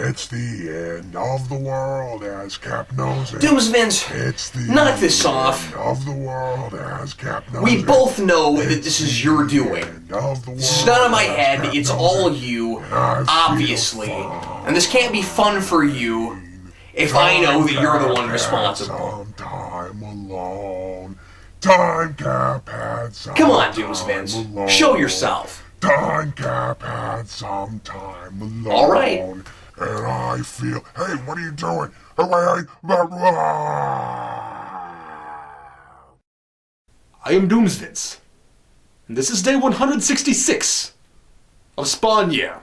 It's the end of the world, as Cap knows it. Doomsvince, It's the knock this off. end of the world, as Cap knows We it. both know that this is your doing. End of the This is world, not in my as head, Cap it's knows all it. you, And I feel obviously. fine. And this can't be fun for you if I know that you're the one responsible. Some time alone. Time Cap had some Come on, time Doomsvince, alone. show yourself. Time Cap had some time alone. All right. And I feel... Hey, what are you doing? I am Doomsvince, and this is day 166 of Spawn Year.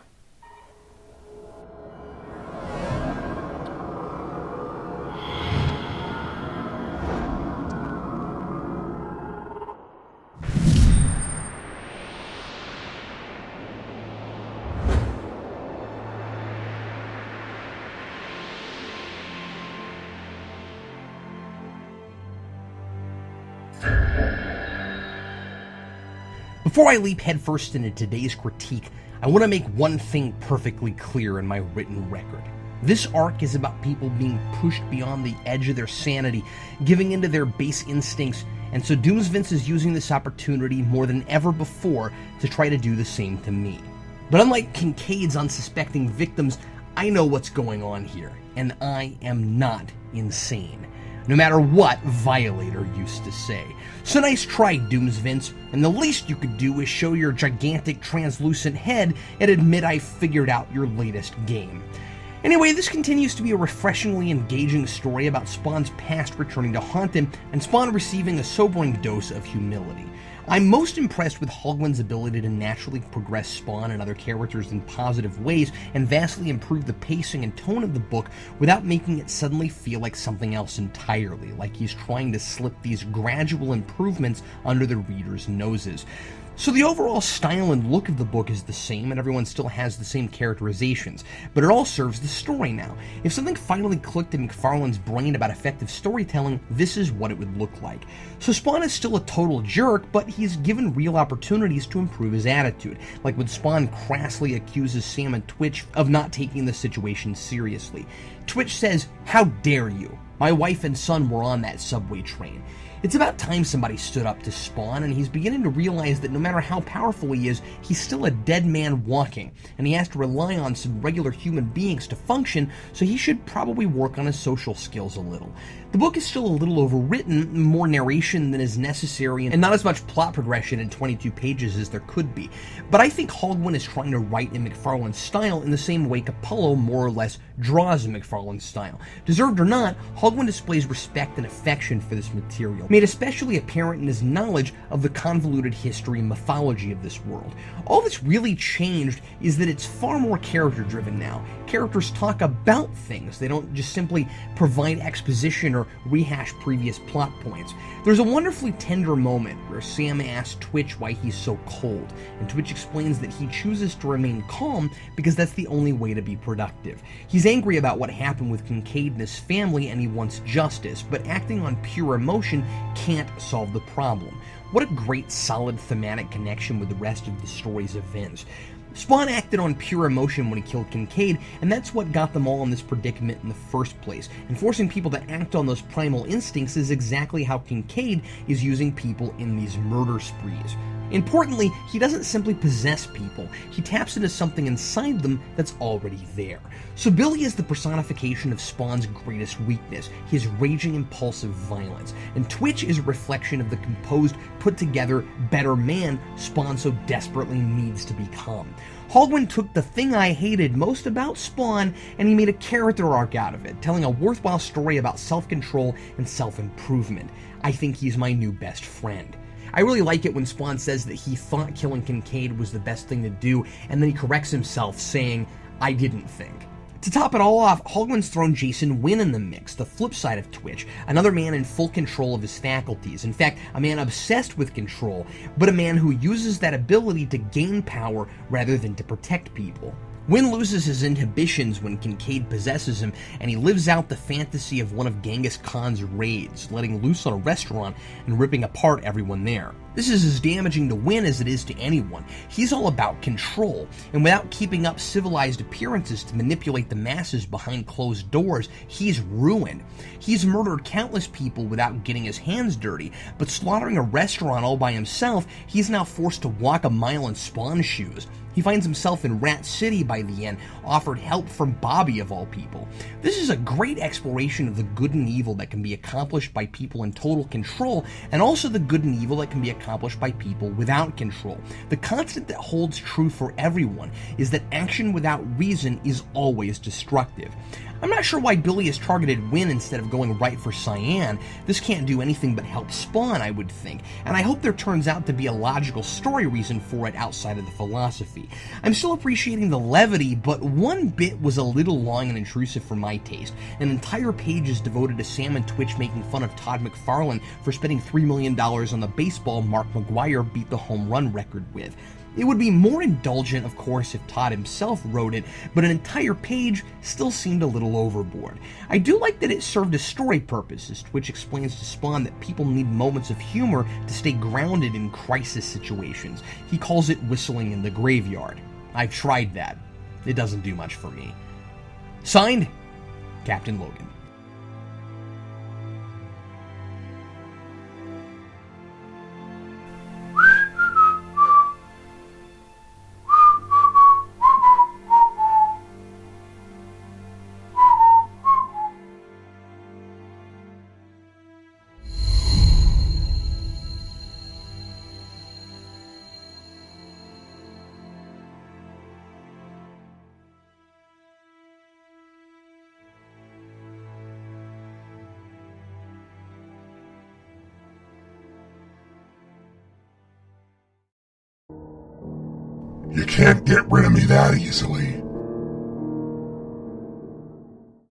Before I leap headfirst into today's critique, I want to make one thing perfectly clear in my written record. This arc is about people being pushed beyond the edge of their sanity, giving into their base instincts, and so Doomsvince is using this opportunity more than ever before to try to do the same to me. But unlike Kincaid's unsuspecting victims, I know what's going on here, and I am not insane. No matter what Violator used to say. So nice try, Doomsvince, and the least you could do is show your gigantic translucent head and admit I figured out your latest game. Anyway, this continues to be a refreshingly engaging story about Spawn's past returning to haunt him, and Spawn receiving a sobering dose of humility. I'm most impressed with Hogwin's ability to naturally progress Spawn and other characters in positive ways and vastly improve the pacing and tone of the book without making it suddenly feel like something else entirely, like he's trying to slip these gradual improvements under the reader's noses. So the overall style and look of the book is the same, and everyone still has the same characterizations, but it all serves the story now. If something finally clicked in McFarlane's brain about effective storytelling, this is what it would look like. So Spawn is still a total jerk, but he's given real opportunities to improve his attitude, like when Spawn crassly accuses Sam and Twitch of not taking the situation seriously. Twitch says, "How dare you? My wife and son were on that subway train." It's about time somebody stood up to Spawn, and he's beginning to realize that no matter how powerful he is, he's still a dead man walking, and he has to rely on some regular human beings to function, so he should probably work on his social skills a little. The book is still a little overwritten, more narration than is necessary, and not as much plot progression in 22 pages as there could be, but I think Hogwin is trying to write in McFarlane's style in the same way Capullo more or less draws in McFarlane's style. Deserved or not, Hogwin displays respect and affection for this material, made especially apparent in his knowledge of the convoluted history and mythology of this world. All that's really changed is that it's far more character-driven now. Characters talk about things, they don't just simply provide exposition or rehash previous plot points. There's a wonderfully tender moment where Sam asks Twitch why he's so cold, and Twitch explains that he chooses to remain calm because that's the only way to be productive. He's angry about what happened with Kincaid and his family, and he wants justice, but acting on pure emotion can't solve the problem. What a great, solid thematic connection with the rest of the story's events. Spawn acted on pure emotion when he killed Kincaid, and that's what got them all in this predicament in the first place. And forcing people to act on those primal instincts is exactly how Kincaid is using people in these murder sprees. Importantly, he doesn't simply possess people, he taps into something inside them that's already there. So Billy is the personification of Spawn's greatest weakness, his raging impulsive violence, and Twitch is a reflection of the composed, put-together, better man Spawn so desperately needs to become. Hogwin took the thing I hated most about Spawn and he made a character arc out of it, telling a worthwhile story about self-control and self-improvement. I think he's my new best friend. I really like it when Spawn says that he thought killing Kincaid was the best thing to do, and then he corrects himself, saying, "I didn't think." To top it all off, Hogwin's thrown Jason Wynn in the mix, the flip side of Twitch, another man in full control of his faculties, in fact, a man obsessed with control, but a man who uses that ability to gain power rather than to protect people. Wynn loses his inhibitions when Kincaid possesses him, and he lives out the fantasy of one of Genghis Khan's raids, letting loose on a restaurant and ripping apart everyone there. This is as damaging to Win as it is to anyone. He's all about control, and without keeping up civilized appearances to manipulate the masses behind closed doors, he's ruined. He's murdered countless people without getting his hands dirty, but slaughtering a restaurant all by himself, he's now forced to walk a mile in Spawn shoes. He finds himself in Rat City by the end, offered help from Bobby of all people. This is a great exploration of the good and evil that can be accomplished by people in total control, and also the good and evil that can be accomplished by people without control. The constant that holds true for everyone is that action without reason is always destructive. I'm not sure why Billy has targeted Win instead of going right for Cyan. This can't do anything but help Spawn, I would think, and I hope there turns out to be a logical story reason for it outside of the philosophy. I'm still appreciating the levity, but one bit was a little long and intrusive for my taste. An entire page is devoted to Sam and Twitch making fun of Todd McFarlane for spending $3 million on the baseball Mark McGwire beat the home run record with. It would be more indulgent, of course, if Todd himself wrote it, but an entire page still seemed a little overboard. I do like that it served a story purpose, as Twitch explains to Spawn that people need moments of humor to stay grounded in crisis situations. He calls it whistling in the graveyard. I've tried that. It doesn't do much for me. Signed, Captain Logan. You can't get rid of me that easily.